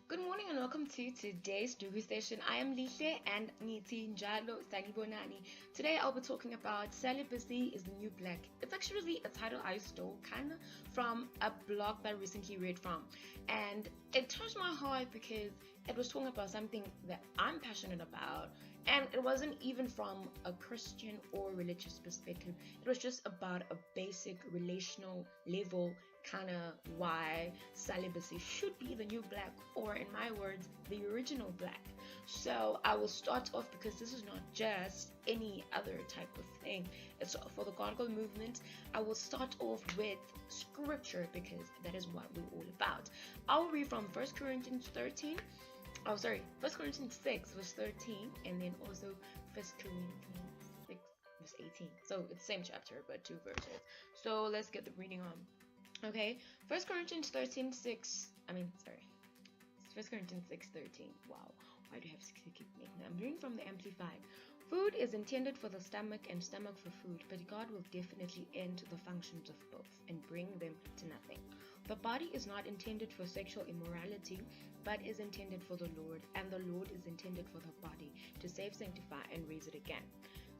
Good morning and welcome to today's Dukue Session. I am Lihle and Niti Njalo Sanibonani. Today I'll be talking about Celibacy is the New Black. It's actually a title I stole kind of from a blog that I recently read from. And it touched my heart because it was talking about something that I'm passionate about. And it wasn't even from a Christian or religious perspective. It was just about a basic relational level kind of why celibacy should be the new black, or in my words, the original black. So I will start off because this is not just any other type of thing. It's for the gospel movement. I will start off with scripture because that is what we're all about. I'll read from 1 Corinthians 6 verse 13, and then also 1 Corinthians 6 verse 18. So it's the same chapter but two verses. So let's get the reading on. Okay, 1 Corinthians 13, 6. It's 1 Corinthians 6:13. Wow, why do you have to keep making that? I'm reading from the Amplified. Food is intended for the stomach and stomach for food, but God will definitely end the functions of both and bring them to nothing. The body is not intended for sexual immorality, but is intended for the Lord, and the Lord is intended for the body to save, sanctify, and raise it again.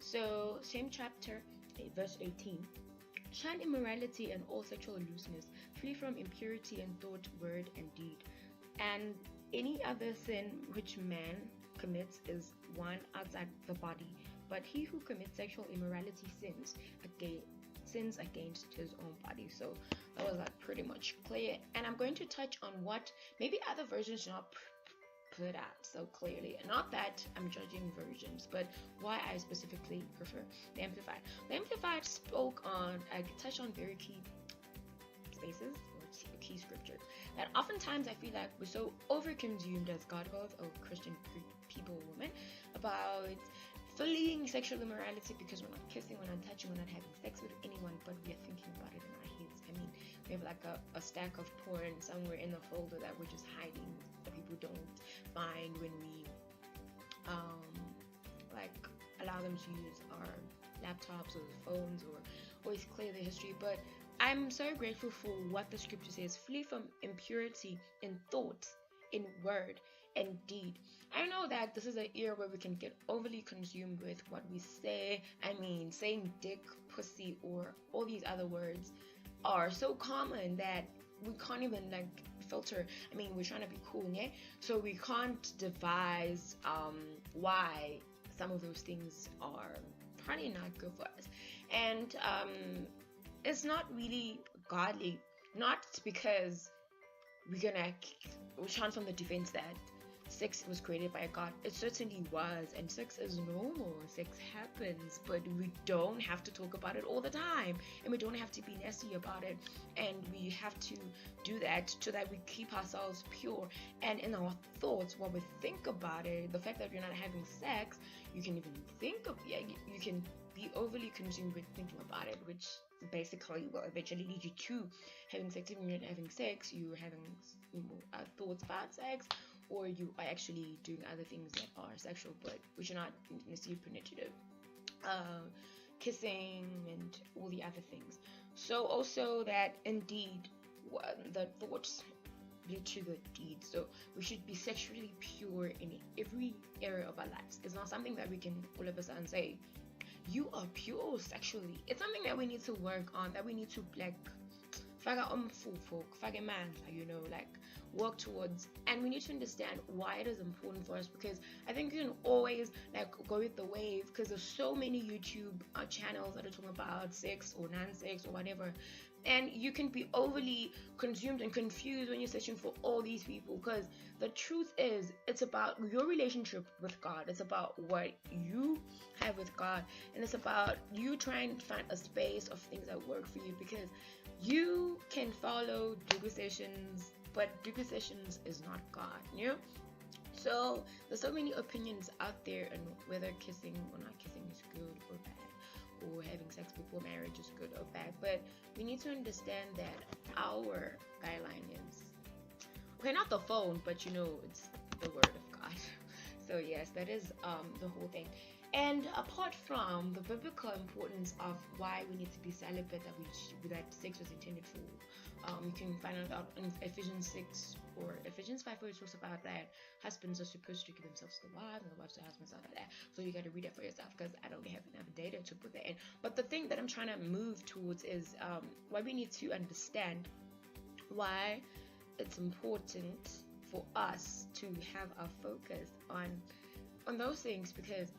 So, same chapter, verse 18. Shun immorality and all sexual looseness. Flee from impurity in thought, word, and deed. And any other sin which man commits is one outside the body. But he who commits sexual immorality sins against his own body. So that was like pretty much clear. And I'm going to touch on what maybe other versions do not put out so clearly. Not that I'm judging versions, but why I specifically prefer the Amplified. The Amplified I touched on very key spaces or key scriptures that oftentimes I feel like we're so overconsumed as God gods or Christian people, women, about fleeing sexual immorality because we're not kissing, we're not touching, we're not having sex with anyone, but we are thinking about it in our heads. I mean, we have like a stack of porn somewhere in the folder that we're just hiding that people don't find when we allow them to use our laptops or phones or always clear the history. But I'm so grateful for what the scripture says. Flee from impurity in thought, in word, and deed. I know that this is an era where we can get overly consumed with what we say. I mean, saying dick, pussy, or all these other words are so common that we can't even filter. I mean, we're trying to be cool, yeah? So we can't devise why some of those things are probably not good for us. And it's not really godly, not because we're chant from the defense that sex was created by God. It certainly was, and sex is normal. Sex happens, but we don't have to talk about it all the time, and we don't have to be nasty about it, and we have to do that so that we keep ourselves pure. And in our thoughts, what we think about it, the fact that you're not having sex, you can even think of you can be overly consumed with thinking about it, which basically will eventually lead you to having sex. Even when you're not having sex, you're having thoughts about sex, or you are actually doing other things that are sexual but which are not necessarily penetrative, kissing and all the other things. So also that indeed the thoughts lead to the deed. So we should be sexually pure in every area of our lives. It's not something that we can all of a sudden say you are pure sexually. It's something that we need to work on, that we need to work towards. And we need to understand why it is important for us, because I think you can always go with the wave, because there's so many YouTube channels that are talking about sex or non-sex or whatever, and you can be overly consumed and confused when you're searching for all these people, because the truth is it's about your relationship with God. It's about what you have with God, and it's about you trying to find a space of things that work for you, because you can follow Dukue Sessions, but Dukue Sessions is not God, you know? So there's so many opinions out there on whether kissing or not kissing is good or bad, or having sex before marriage is good or bad. But we need to understand that our guideline is okay, not the phone, but it's the word of God. So yes, that is the whole thing. And apart from the biblical importance of why we need to be celibate, that sex was intended for, you can find it out in Ephesians 6 or Ephesians 5, where it talks about that husbands are supposed to give themselves to the wives and the wives to husbands, stuff like that. So you got to read it for yourself, because I don't have enough data to put that in. But the thing that I'm trying to move towards is why we need to understand why it's important for us to have our focus on those things, because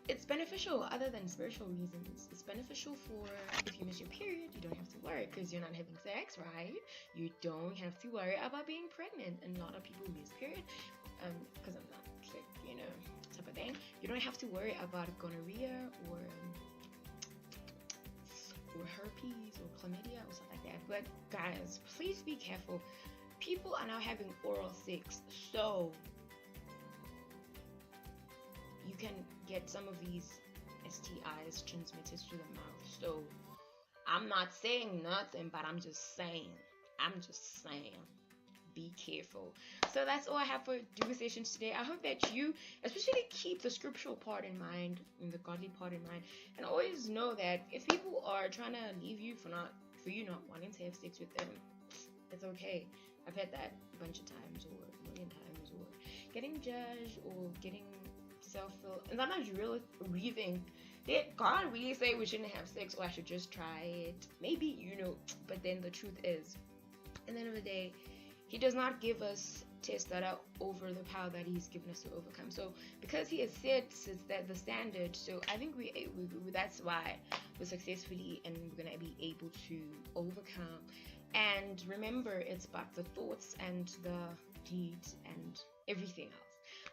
it's beneficial other than spiritual reasons. It's beneficial for if you miss your period, you don't have to worry because you're not having sex, right? You don't have to worry about being pregnant, and a lot of people miss period because I'm not sick, type of thing. You don't have to worry about gonorrhea or herpes or chlamydia or stuff like that. But guys, please be careful. People are now having oral sex, so you can get some of these STIs transmitted through the mouth. So I'm not saying nothing, but I'm just saying, be careful. So that's all I have for Dukue Sessions today. I hope that you especially keep the scriptural part in mind and the godly part in mind, and always know that if people are trying to leave you for you not wanting to have sex with them, it's okay. I've had that a bunch of times, or a million times, or getting judged or getting self-filled, and sometimes you really grieving. Did God really say we shouldn't have sex, or I should just try it? Maybe, but then the truth is, at the end of the day, He does not give us tests that are over the power that He's given us to overcome. So because He has set that the standard, so I think we that's why we're successfully and we're gonna be able to overcome. And remember, it's about the thoughts and the deeds and everything else.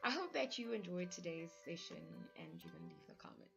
I hope that you enjoyed today's session, and you can leave a comment.